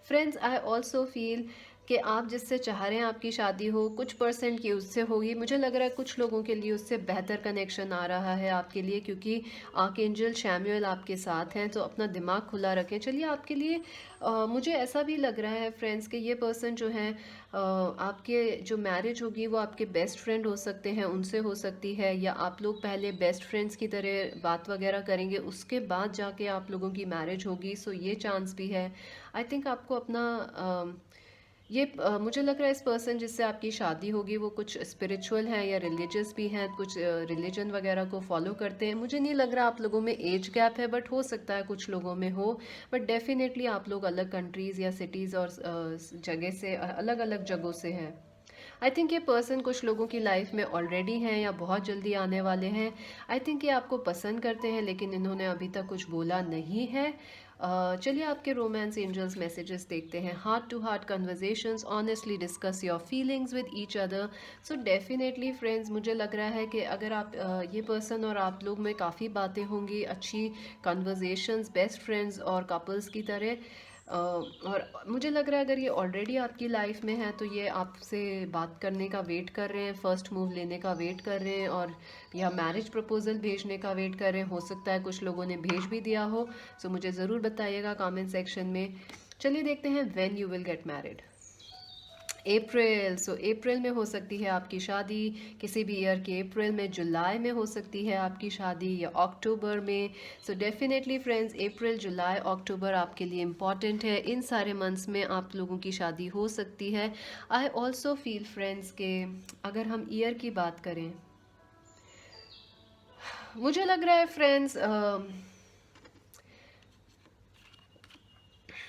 फ्रेंड्स, आई ऑल्सो फील कि आप जिससे चाह रहे हैं आपकी शादी हो, कुछ परसेंट की उससे होगी। मुझे लग रहा है कुछ लोगों के लिए उससे बेहतर कनेक्शन आ रहा है आपके लिए, क्योंकि आर्कएंजल शैमुएल आपके साथ हैं। तो अपना दिमाग खुला रखें। चलिए, आपके लिए मुझे ऐसा भी लग रहा है फ्रेंड्स कि ये पर्सन जो है आपके जो मैरिज होगी वो आपके बेस्ट फ्रेंड हो सकते हैं, उनसे हो सकती है, या आप लोग पहले बेस्ट फ्रेंड्स की तरह बात वगैरह करेंगे, उसके बाद जाके आप लोगों की मैरिज होगी। सो ये चांस भी है। आई थिंक आपको अपना मुझे लग रहा है इस पर्सन जिससे आपकी शादी होगी वो कुछ स्पिरिचुअल है या रिलीजियस भी हैं, कुछ रिलीजन वगैरह को फॉलो करते हैं। मुझे नहीं लग रहा आप लोगों में एज गैप है, बट हो सकता है कुछ लोगों में हो। बट डेफिनेटली आप लोग अलग कंट्रीज़ या सिटीज़ और जगह से, अलग अलग जगहों से हैं। आई थिंक ये पर्सन कुछ लोगों की लाइफ में ऑलरेडी हैं या बहुत जल्दी आने वाले हैं। आई थिंक ये आपको पसंद करते हैं, लेकिन इन्होंने अभी तक कुछ बोला नहीं है। चलिए आपके रोमांस एंजल्स मैसेजेस देखते हैं. Heart to heart conversations, honestly discuss your feelings with each other. So definitely friends, मुझे लग रहा है कि अगर आप ये पर्सन और आप लोग में काफ़ी बातें होंगी, अच्छी कन्वर्जेशंस, बेस्ट फ्रेंड्स और कपल्स की तरह. और मुझे लग रहा है अगर ये ऑलरेडी आपकी लाइफ में है तो ये आपसे बात करने का वेट कर रहे हैं, फर्स्ट मूव लेने का वेट कर रहे हैं, और या मैरिज प्रपोजल भेजने का वेट कर रहे हैं. हो सकता है कुछ लोगों ने भेज भी दिया हो. सो मुझे ज़रूर बताइएगा कमेंट सेक्शन में. चलिए देखते हैं when you will get married. April. So April में हो सकती है आपकी शादी, किसी भी ईयर के अप्रैल में. जुलाई में हो सकती है आपकी शादी, या अक्टूबर में. सो डेफिनेटली फ्रेंड्स, अप्रैल, जुलाई, अक्टूबर आपके लिए इम्पॉर्टेंट है. इन सारे मंथ्स में आप लोगों की शादी हो सकती है. आई ऑल्सो फील फ्रेंड्स के अगर हम ईयर की बात करें, मुझे लग रहा है फ्रेंड्स,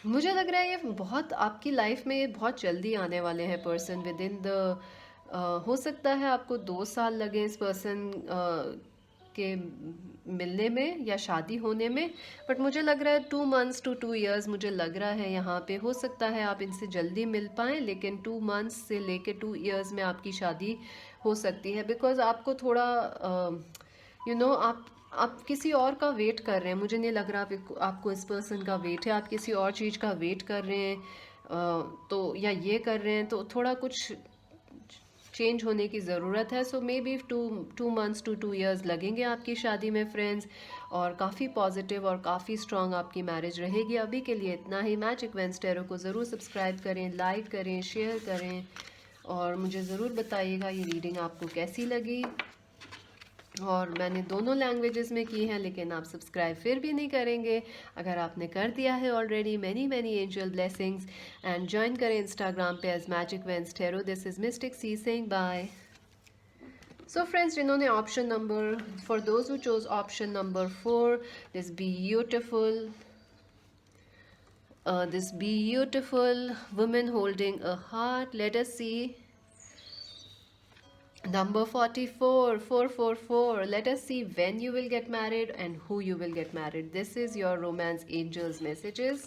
मुझे लग रहा है ये बहुत आपकी लाइफ में ये बहुत जल्दी आने वाले हैं पर्सन. विद इन द हो सकता है आपको 2 साल लगे इस पर्सन के मिलने में या शादी होने में. बट मुझे लग रहा है 2 months to 2 years मुझे लग रहा है यहाँ पे. हो सकता है आप इनसे जल्दी मिल पाएँ, लेकिन 2 months से लेके 2 years में आपकी शादी हो सकती है. बिकॉज आपको थोड़ा आप किसी और का वेट कर रहे हैं. मुझे नहीं लग रहा आपको इस पर्सन का वेट है. आप किसी और चीज़ का वेट कर रहे हैं, तो या ये कर रहे हैं, तो थोड़ा कुछ चेंज होने की ज़रूरत है. सो may be 2 months to 2 years लगेंगे आपकी शादी में फ्रेंड्स. और काफ़ी पॉजिटिव और काफ़ी स्ट्रॉन्ग आपकी मैरिज रहेगी. अभी के लिए इतना ही. मैजिक वेंस टैरो को ज़रूर सब्सक्राइब करें, लाइक करें, शेयर करें, और मुझे ज़रूर बताइएगा ये रीडिंग आपको कैसी लगी. और मैंने दोनों लैंग्वेजेस में की हैं, लेकिन आप सब्सक्राइब फिर भी नहीं करेंगे. अगर आपने कर दिया है already, many many angel blessings. And join करें इंस्टाग्राम पे as magic veins tarot. This is mistake C saying bye. So friends, जिन्होंने option number, for those who chose option number 4, this beautiful woman holding a heart. Let us see number 44, 444. Let us see when you will get married and who you will get married. This is your romance angels messages.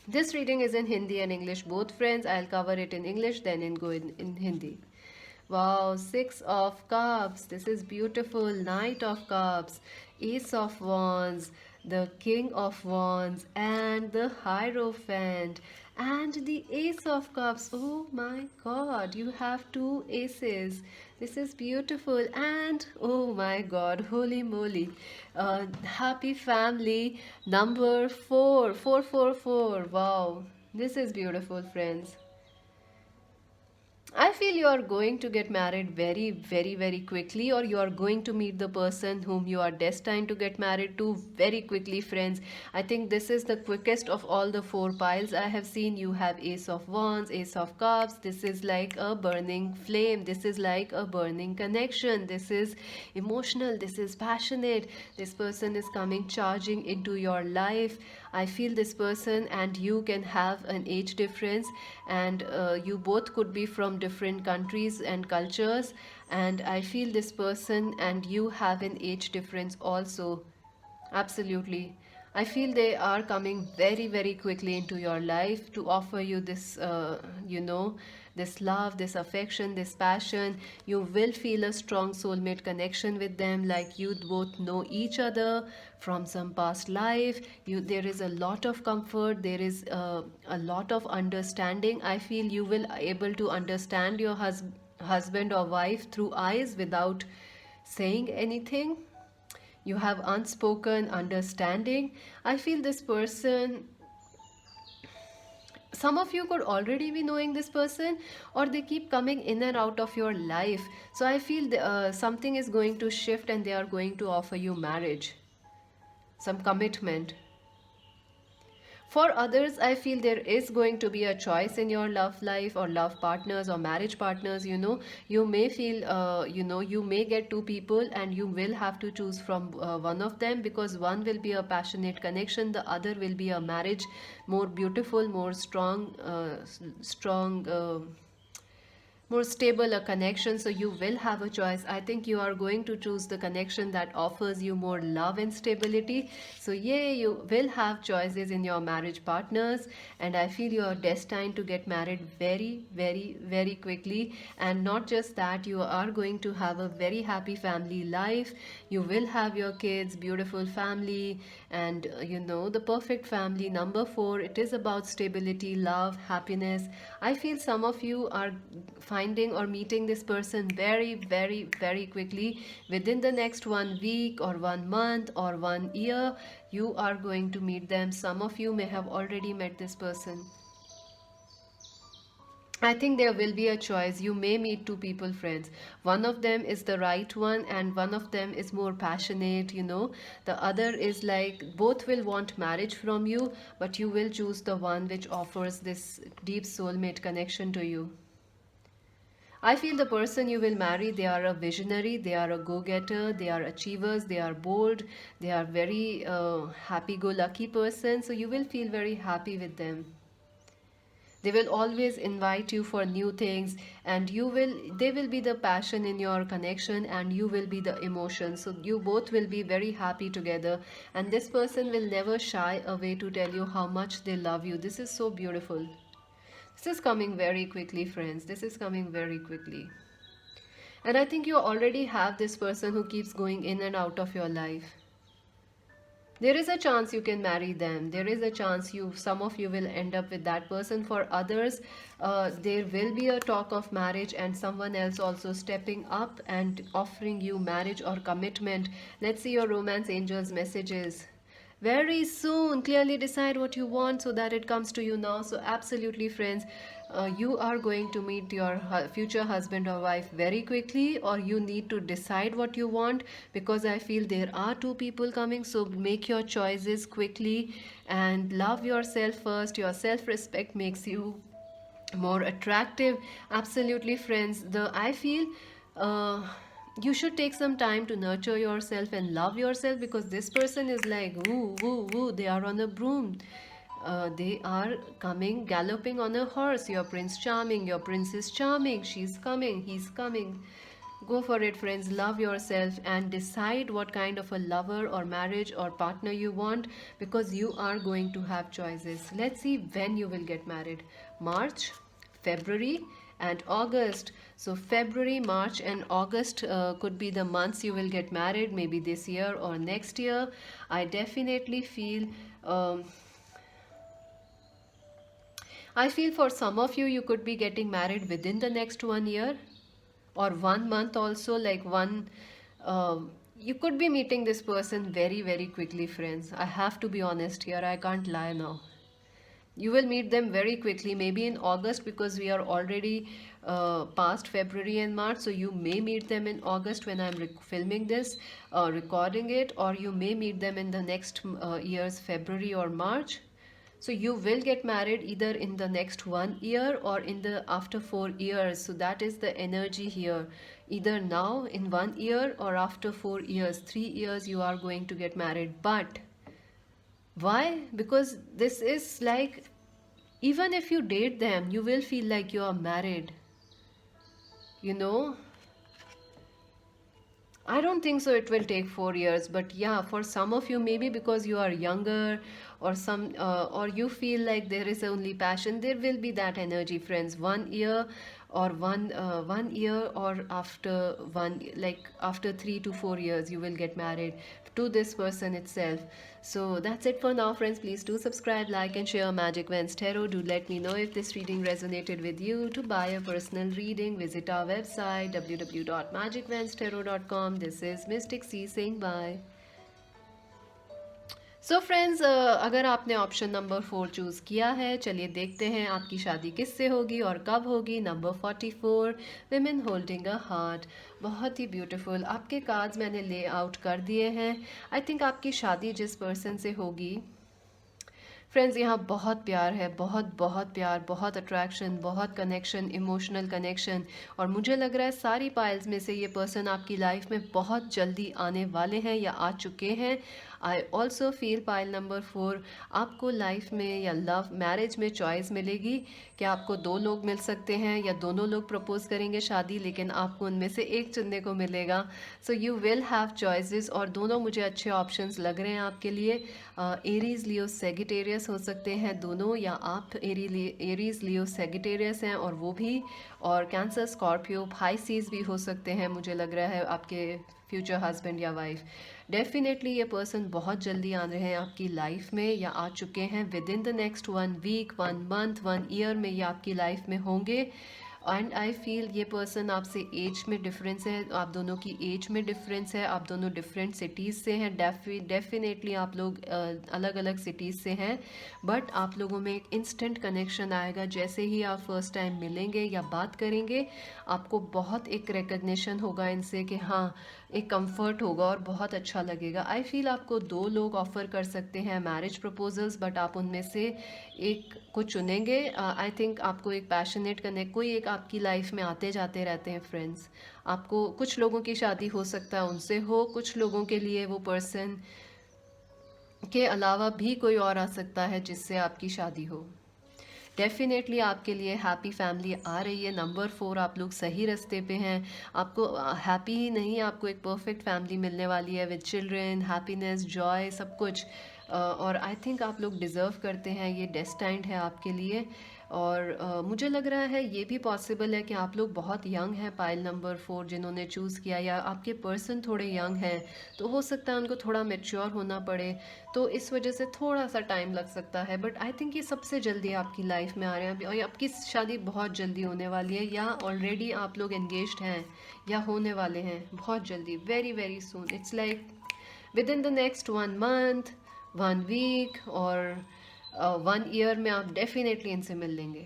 This reading is in Hindi and English both friends. I'll cover it in English, then go in Hindi. Wow, 6 of cups. This is beautiful. Knight of cups, ace of wands, the king of wands, and the hierophant, and the ace of cups. Oh my god, you have 2 aces. This is beautiful. And oh my god, holy moly, happy family, number 4, 444. Wow, this is beautiful friends. I feel you are going to get married very, very, very quickly, or you are going to meet the person whom you are destined to get married to very quickly, friends. I think this is the quickest of all the 4 piles I have seen. You have Ace of Wands, Ace of Cups. This is like a burning flame. This is like a burning connection. This is emotional. This is passionate. This person is coming charging into your life. I feel this person and you can have an age difference, and you both could be from different countries and cultures, and I feel this person and you have an age difference also. Absolutely. I feel they are coming very, very quickly into your life to offer you this, this love, this affection, this passion. You will feel a strong soulmate connection with them, like you both know each other from some past life. There is a lot of comfort. There is a lot of understanding. I feel you will able to understand your husband or wife through eyes without saying anything. You have unspoken understanding. I feel this person, some of you could already be knowing this person, or they keep coming in and out of your life. So I feel something is going to shift and they are going to offer you marriage, some commitment. For others, I feel there is going to be a choice in your love life, or love partners or marriage partners. You may feel, you may get 2 people and you will have to choose from one of them, because one will be a passionate connection, the other will be a marriage, more beautiful, more strong, more stable a connection, so you will have a choice. I think you are going to choose the connection that offers you more love and stability. So yeah, you will have choices in your marriage partners, and I feel you are destined to get married very, very, very quickly. And not just that, you are going to have a very happy family life. You will have your kids, beautiful family, and the perfect family. Number 4, it is about stability, love, happiness. I feel some of you are finding or meeting this person very, very, very quickly. Within the next 1 week or 1 month or 1 year, you are going to meet them. Some of you may have already met this person. I think there will be a choice. You may meet two people, friends. One of them is the right one, and one of them is more passionate. The other is like both will want marriage from you, but you will choose the one which offers this deep soulmate connection to you. I feel the person you will marry, they are a visionary, they are a go-getter, they are achievers, they are bold, they are very happy-go-lucky person. So you will feel very happy with them. They will always invite you for new things, and they will be the passion in your connection, and you will be the emotion. So you both will be very happy together, and this person will never shy away to tell you how much they love you. This is so beautiful. This is coming very quickly, friends. This is coming very quickly. And I think you already have this person who keeps going in and out of your life. There is a chance you can marry them. There is a chance some of you will end up with that person. For others, there will be a talk of marriage and someone else also stepping up and offering you marriage or commitment. Let's see your romance angels messages. Very soon, clearly decide what you want so that it comes to you now. So absolutely, friends, you are going to meet your future husband or wife very quickly, or you need to decide what you want, because I feel there are two people coming. So make your choices quickly and love yourself first. Your self-respect makes you more attractive. Absolutely, friends. I feel you should take some time to nurture yourself and love yourself, because this person is like woo woo woo. They are on a broom. They are coming galloping on a horse. Your prince charming, your princess charming. She's coming, he's coming. Go for it, friends. Love yourself and decide what kind of a lover or marriage or partner you want, because you are going to have choices. Let's see when you will get married. March, February, and August. So February, March, and August could be the months you will get married, maybe this year or next year. I definitely feel. I feel for some of you, you could be getting married within the next 1 year or 1 month also, like you could be meeting this person very, very quickly, friends. I have to be honest here. I can't lie now. You will meet them very quickly, maybe in August, because we are already past February and March. So you may meet them in August when I'm filming this, recording it, or you may meet them in the next year's February or March. So you will get married either in the next 1 year or in the after 4 years. So that is the energy here. Either now in 1 year or after 4 years, 3 years, you are going to get married. But why? Because this is like, even if you date them, you will feel like you are married. You know, I don't think so it will take 4 years, but yeah, for some of you, maybe because you are younger, or you feel like there is only passion, there will be that energy, friends. 1 year or 1 year, or after after 3 to 4 years, you will get married to this person itself. So that's it for now, friends. Please do subscribe, like, and share Magic Vans Tarot. Do let me know if this reading resonated with you. To buy a personal reading, visit our website www.magicvanstarot.com. This is Mystic C saying bye. So friends, अगर आपने option number 4 choose किया है, चलिए देखते हैं आपकी शादी किससे होगी और कब होगी. Number 44, women holding a heart. बहुत ही ब्यूटीफुल. आपके कार्ड्स मैंने ले आउट कर दिए हैं. आई थिंक आपकी शादी जिस पर्सन से होगी, फ्रेंड्स, यहाँ बहुत प्यार है, बहुत बहुत प्यार, बहुत अट्रैक्शन, बहुत कनेक्शन, इमोशनल कनेक्शन. और मुझे लग रहा है सारी पाइल्स में से ये पर्सन आपकी लाइफ में बहुत जल्दी आने वाले हैं या आ चुके हैं. I also feel pile number 4, आपको लाइफ में या लव मैरिज में चॉइस मिलेगी कि आपको 2 लोग मिल सकते हैं या दोनों लोग प्रपोज करेंगे शादी, लेकिन आपको उनमें से एक चुनने को मिलेगा. So you will have choices, और दोनों मुझे अच्छे ऑप्शंस लग रहे हैं आपके लिए. एरीज लियो सेगिटेरियस हो सकते हैं दोनों, या आप एरीज लियो सेगिटेरियस हैं और वो भी, और कैंसर स्कॉर्पियो पाइसेस भी हो सकते हैं. मुझे लग रहा है आपके फ्यूचर हस्बैंड या वाइफ. डेफिनेटली ये पर्सन बहुत जल्दी आ रहे हैं आपकी लाइफ में, या आ चुके हैं. Within the next 1 week, 1 month, 1 year में ये आपकी लाइफ में होंगे. एंड आई फील ये पर्सन आपसे एज में डिफरेंस है, आप दोनों की एज में डिफरेंस है, आप दोनों डिफरेंट सिटीज़ से हैं. डेफिनेटली आप लोग अलग अलग सिटीज़ से हैं, बट आप लोगों में एक इंस्टेंट कनेक्शन आएगा. जैसे ही आप फर्स्ट टाइम मिलेंगे या बात करेंगे, आपको बहुत एक रिकग्निशन होगा इनसे कि हाँ, एक कंफर्ट होगा और बहुत अच्छा लगेगा. आई फील आपको 2 लोग ऑफ़र कर सकते हैं मैरिज प्रपोजल्स, बट आप उनमें से एक को चुनेंगे. आई थिंक आपको एक पैशनेट कनेक्ट, कोई एक आपकी लाइफ में आते जाते रहते हैं फ्रेंड्स. आपको कुछ लोगों की शादी हो सकता है उनसे हो, कुछ लोगों के लिए वो पर्सन के अलावा भी कोई और आ सकता है जिससे आपकी शादी हो. डेफिनेटली आपके लिए हैप्पी फैमिली आ रही है. नंबर 4, आप लोग सही रास्ते पे हैं. आपको हैप्पी ही नहीं, आपको एक परफेक्ट फैमिली मिलने वाली है विद चिल्ड्रन, हैप्पीनेस, जॉय, सब कुछ. और आई थिंक आप लोग डिज़र्व करते हैं, ये डेस्टाइंड है आपके लिए. और मुझे लग रहा है ये भी पॉसिबल है कि आप लोग बहुत यंग हैं, पाइल नंबर 4 जिन्होंने चूज़ किया, या आपके पर्सन थोड़े यंग हैं, तो हो सकता है उनको थोड़ा मेच्योर होना पड़े, तो इस वजह से थोड़ा सा टाइम लग सकता है. बट आई थिंक ये सबसे जल्दी आपकी लाइफ में आ रहे हैं, और आपकी शादी बहुत जल्दी होने वाली है, या ऑलरेडी आप लोग एंगेज्ड हैं या होने वाले हैं बहुत जल्दी, very very soon. It's like within the next 1 month, 1 week और 1 ईयर में आप डेफिनेटली इनसे मिल लेंगे.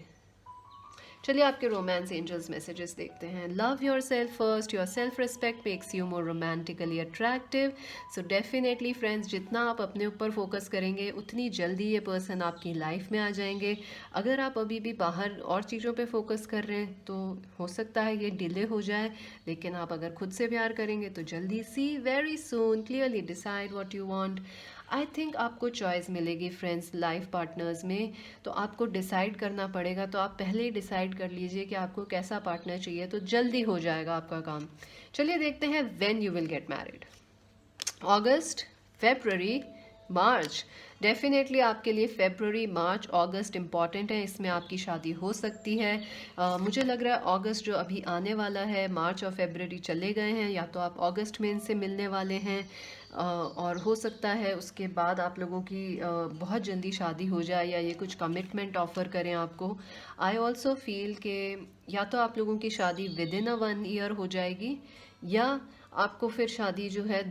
चलिए आपके रोमांस एंजल्स मैसेजेस देखते हैं. Love your self first, your self respect makes you more romantically attractive. So definitely friends, जितना आप अपने ऊपर फोकस करेंगे उतनी जल्दी ये पर्सन आपकी लाइफ में आ जाएंगे. अगर आप अभी भी बाहर और चीज़ों पे फोकस कर रहे हैं तो हो सकता है ये डिले हो जाए, लेकिन आप अगर खुद से प्यार करेंगे तो जल्दी. See very soon, clearly decide what you want. I think आपको चॉइस मिलेगी फ्रेंड्स लाइफ पार्टनर्स में, तो आपको डिसाइड करना पड़ेगा. तो आप पहले ही डिसाइड कर लीजिए कि आपको कैसा पार्टनर चाहिए, तो जल्दी हो जाएगा आपका काम. चलिए देखते हैं when you will get married. August, February, March. Definitely आपके लिए फेब्रुअरी, मार्च, अगस्त इम्पॉर्टेंट है, इसमें आपकी शादी हो सकती है. मुझे लग रहा है अगस्त जो अभी आने वाला है, मार्च और फेब्रुअरी चले गए हैं, या तो आप अगस्त में इनसे मिलने वाले हैं, और हो सकता है उसके बाद आप लोगों की बहुत जल्दी शादी हो जाए, या ये कुछ कमिटमेंट ऑफ़र करें आपको. आई ऑल्सो फील कि या तो आप लोगों की शादी विद इन 1 ईयर हो जाएगी, या आपको फिर शादी जो है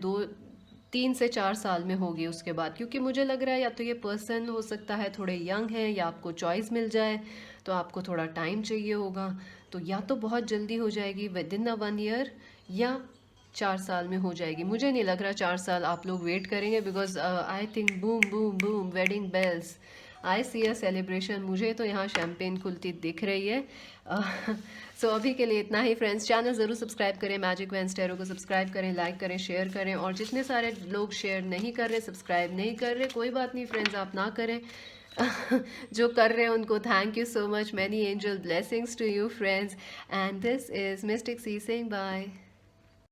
3 से 4 साल में होगी उसके बाद. क्योंकि मुझे लग रहा है या तो ये पर्सन हो सकता है थोड़े यंग हैं, या आपको चॉइस मिल जाए तो आपको थोड़ा टाइम चाहिए होगा. तो या तो बहुत जल्दी हो जाएगी विद इन 1 ईयर, या 4 साल में हो जाएगी. मुझे नहीं लग रहा 4 साल आप लोग वेट करेंगे, because I think boom boom boom wedding bells, I see a celebration. मुझे तो यहाँ शैम्पेन खुलती दिख रही है. सो अभी के लिए इतना ही फ्रेंड्स. चैनल ज़रूर सब्सक्राइब करें, मैजिक वेन्स टैरो को सब्सक्राइब करें, लाइक करें, शेयर करें. और जितने सारे लोग शेयर नहीं कर रहे, सब्सक्राइब नहीं कर रहे, कोई बात नहीं फ्रेंड्स, आप ना करें. जो कर रहे हैं उनको thank you so much. Many angel blessings to you friends, and this is mystic C saying bye.